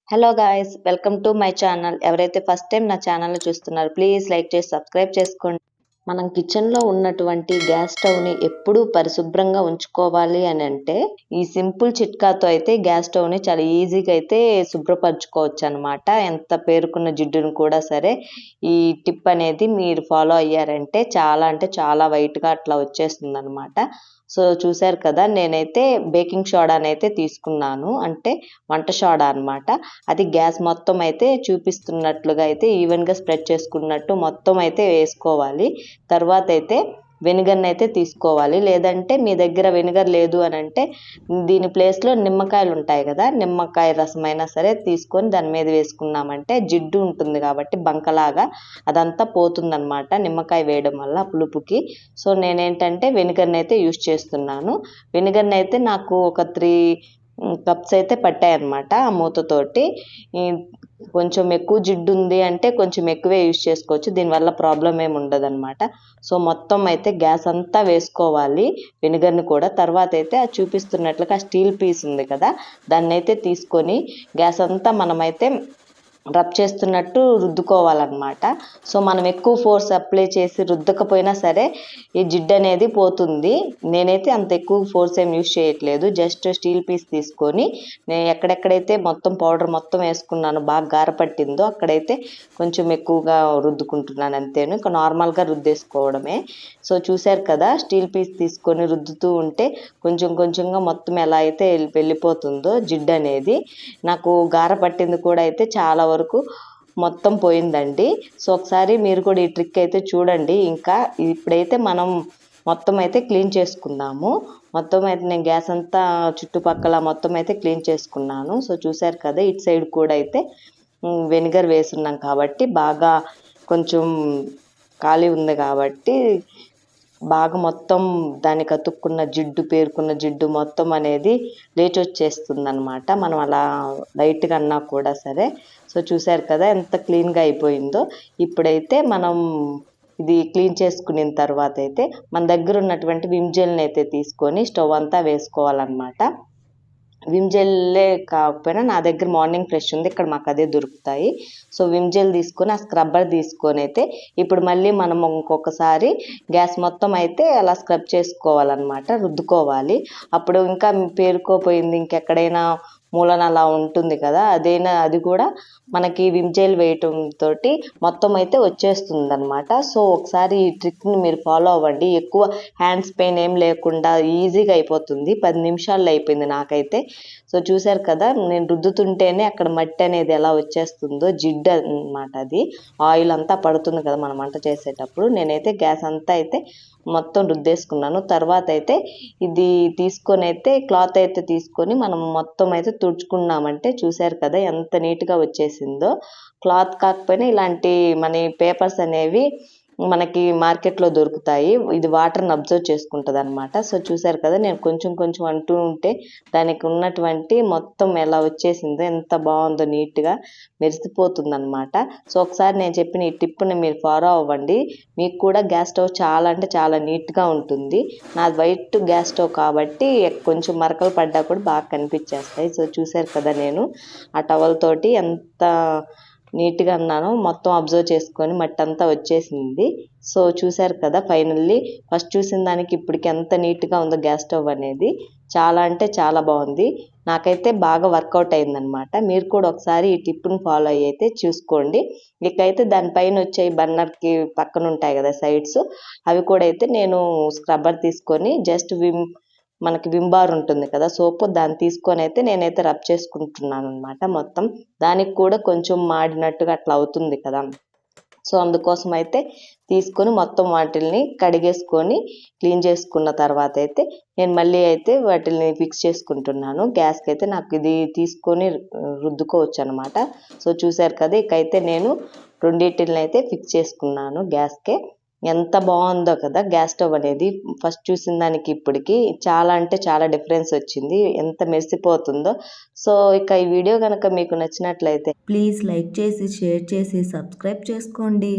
Hello guys, welcome to my channel. ఎవరైతే first time నా ఛానల్ని చూస్తున్నారో ప్లీజ్ లైక్ చేసి సబ్స్క్రైబ్ చేసుకోండి. మనం కిచెన్లో ఉన్నటువంటి గ్యాస్ స్టవ్ని ఎప్పుడూ పరిశుభ్రంగా ఉంచుకోవాలి అని అంటే ఈ సింపుల్ చిట్కాతో అయితే గ్యాస్ స్టవ్ని చాలా ఈజీగా అయితే శుభ్రపరచుకోవచ్చు అనమాట. ఎంత పేరుకున్న జిడ్డును కూడా సరే ఈ టిప్ అనేది మీరు ఫాలో అయ్యారంటే చాలా వైట్గా అట్లా వచ్చేస్తుంది అనమాట. సో చూశారు కదా, నేనైతే బేకింగ్ సోడానైతే తీసుకున్నాను, అంటే వంట సోడా అనమాట. అది గ్యాస్ మొత్తం అయితే చూపిస్తున్నట్లుగా అయితే ఈవెన్గా స్ప్రెడ్ చేసుకున్నట్టు మొత్తం అయితే వేసుకోవాలి. తర్వాత అయితే వెనిగర్ని అయితే తీసుకోవాలి. లేదంటే మీ దగ్గర వెనిగర్ లేదు అని అంటే దీని ప్లేస్లో నిమ్మకాయలు ఉంటాయి కదా, నిమ్మకాయ రసం అయినా సరే తీసుకొని దాని మీద వేసుకున్నామంటే జిడ్డు ఉంటుంది కాబట్టి బంకలాగా అదంతా పోతుందన్నమాట నిమ్మకాయ వేయడం వల్ల పులుపుకి. సో నేనేంటంటే వెనిగర్ని అయితే యూజ్ చేస్తున్నాను. వెనిగర్ని అయితే నాకు ఒక 3 కప్స్ అయితే పట్టాయన్నమాట ఆ మూతతోటి. కొంచెం ఎక్కువ జిడ్డు ఉంది అంటే కొంచెం ఎక్కువే యూజ్ చేసుకోవచ్చు, దీనివల్ల ప్రాబ్లం ఏమి ఉండదన్నమాట. సో మొత్తం అయితే గ్యాస్ అంతా వేసుకోవాలి వెనిగర్ని కూడా. తర్వాత అయితే అది చూపిస్తున్నట్లుగా స్టీల్ పీస్ ఉంది కదా, దాన్ని అయితే తీసుకొని గ్యాస్ అంతా మనమైతే రబ్ చేస్తున్నట్టు రుద్దుకోవాలన్నమాట. సో మనం ఎక్కువ ఫోర్స్ అప్లై చేసి రుద్దకపోయినా సరే ఈ జిడ్డు అనేది పోతుంది. నేనైతే అంత ఎక్కువ ఫోర్స్ ఏం యూజ్ చేయట్లేదు, జస్ట్ స్టీల్ పీస్ తీసుకొని నేను ఎక్కడెక్కడైతే మొత్తం పౌడర్ మొత్తం వేసుకున్నాను బాగా గారపట్టిందో అక్కడైతే కొంచెం ఎక్కువగా రుద్దుకుంటున్నాను అంతేను, ఇంకా నార్మల్గా రుద్దేసుకోవడమే. సో చూశారు కదా, స్టీల్ పీస్ తీసుకొని రుద్దుతూ ఉంటే కొంచెం కొంచెంగా మొత్తం ఎలా అయితే వెళ్ళిపోతుందో జిడ్డు అనేది. నాకు గారపట్టింది కూడా అయితే చాలా వరకు మొత్తం పోయిందండి. సో ఒకసారి మీరు కూడా ఈ ట్రిక్ అయితే చూడండి. ఇంకా ఇప్పుడైతే మనం మొత్తం అయితే క్లీన్ చేసుకుందాము. మొత్తం అయితే నేను గ్యాస్ అంతా చుట్టుపక్కల మొత్తం అయితే క్లీన్ చేసుకున్నాను. సో చూశారు కదా, ఇటు సైడ్ కూడా అయితే వెనిగర్ వేసున్నాం కాబట్టి బాగా కొంచెం ఖాళీ ఉంది కాబట్టి బాగా మొత్తం దానికి అతుక్కున్న జిడ్డు, పేరుకున్న జిడ్డు మొత్తం అనేది లేచి వచ్చేస్తుంది అనమాట, మనం అలా లైట్గా అన్నా కూడా సరే. సో చూశారు కదా ఎంత క్లీన్గా అయిపోయిందో. ఇప్పుడైతే మనం ఇది క్లీన్ చేసుకున్న తర్వాత అయితే మన దగ్గర ఉన్నటువంటి విమ్ జెల్ని అయితే తీసుకొని స్టవ్ అంతా వేసుకోవాలన్నమాట. విమ్ జెల్లే కాకపోయినా నా దగ్గర మార్నింగ్ ఫ్రెష్ ఉంది, ఇక్కడ మాకు అదే దొరుకుతాయి. సో విమ్ జెల్ తీసుకొని ఆ స్క్రబ్బర్ తీసుకొని అయితే ఇప్పుడు మళ్ళీ మనం ఇంకొకసారి గ్యాస్ మొత్తం అయితే అలా స్క్రబ్ చేసుకోవాలన్నమాట, రుద్దుకోవాలి. అప్పుడు ఇంకా పేరుకోపోయింది ఇంకెక్కడైనా మూలన అలా ఉంటుంది కదా, అది కూడా మనకి విమ్ జెల్ వేయటం తోటి మొత్తం అయితే వచ్చేస్తుంది అనమాట. సో ఒకసారి ఈ ట్రిక్ని మీరు ఫాలో అవ్వండి, ఎక్కువ హ్యాండ్స్ పెయిన్ ఏం లేకుండా ఈజీగా అయిపోతుంది. 10 నిమిషాల్లో అయిపోయింది నాకైతే. సో చూశారు కదా, నేను రుద్దుతుంటేనే అక్కడ మట్టి అనేది ఎలా వచ్చేస్తుందో, జిడ్డు అనమాట అది. ఆయిల్ అంతా పడుతుంది కదా మనం వంట చేసేటప్పుడు. నేనైతే గ్యాస్ అంతా అయితే మొత్తం రుద్దేసుకున్నాను. తర్వాత అయితే ఇది తీసుకొని అయితే క్లాత్ అయితే తీసుకొని మనం మొత్తం అయితే తుడుచుకున్నామంటే చూశారు కదా ఎంత నీట్గా వచ్చేసిందో. క్లాత్ కాకపోయినా ఇలాంటి మన పేపర్స్ అనేవి మనకి మార్కెట్లో దొరుకుతాయి, ఇది వాటర్ని అబ్జర్వ్ చేసుకుంటుంది అనమాట. సో చూశారు కదా, నేను కొంచెం కొంచెం అంటూ ఉంటే దానికి ఉన్నటువంటి మొత్తం ఎలా వచ్చేసిందో, ఎంత బాగుందో, నీట్గా మెరిసిపోతుంది అనమాట. సో ఒకసారి నేను చెప్పిన ఈ టిప్ని మీరు ఫాలో అవ్వండి, మీకు కూడా గ్యాస్ స్టవ్ చాలా అంటే చాలా నీట్గా ఉంటుంది. నాది వైట్ గ్యాస్ స్టవ్ కాబట్టి కొంచెం మరకలు పడ్డా కూడా బాగా కనిపించేస్తాయి. సో చూశారు కదా, నేను ఆ టవల్ తోటి ఎంత నీట్గా అన్నాను, మొత్తం అబ్జర్వ్ చేసుకొని మట్టి అంతా వచ్చేసింది. సో చూశారు కదా, ఫైనల్లీ ఫస్ట్ చూసిన దానికి ఇప్పటికి ఎంత నీట్గా ఉందో గ్యాస్ స్టవ్ అనేది. చాలా అంటే చాలా బాగుంది, నాకైతే బాగా వర్కౌట్ అయిందనమాట. మీరు కూడా ఒకసారి ఈ టిప్ని ఫాలో అయ్యి అయితే చూసుకోండి. ఇకైతే దానిపైన వచ్చే బర్నర్కి పక్కన ఉంటాయి కదా సైడ్స్, అవి కూడా అయితే నేను స్క్రబ్బర్ తీసుకొని జస్ట్ మనకి విమ్ బార్ ఉంటుంది కదా సోప్, దాన్ని తీసుకొని అయితే నేనైతే రబ్ చేసుకుంటున్నాను అనమాట మొత్తం. దానికి కూడా కొంచెం మాడినట్టుగా అట్లా అవుతుంది కదా, సో అందుకోసం అయితే తీసుకొని మొత్తం వాటిల్ని కడిగేసుకొని క్లీన్ చేసుకున్న తర్వాత అయితే నేను మళ్ళీ అయితే వాటిని ఫిక్స్ చేసుకుంటున్నాను. గ్యాస్కి అయితే నాకు ఇది తీసుకొని రుద్దుకోవచ్చు అనమాట. సో చూశారు కదా, ఇకైతే నేను రెండింటిని అయితే ఫిక్స్ చేసుకున్నాను గ్యాస్కే. ఎంత బాగుందో కదా గ్యాస్ స్టవ్ అనేది, ఫస్ట్ చూసిన దానికి ఇప్పటికి చాలా అంటే చాలా డిఫరెన్స్ వచ్చింది, ఎంత మెరిసిపోతుందో. సో ఇక ఈ వీడియో కనుక మీకు నచ్చినట్లయితే ప్లీజ్ లైక్ చేసి షేర్ చేసి సబ్స్క్రైబ్ చేసుకోండి.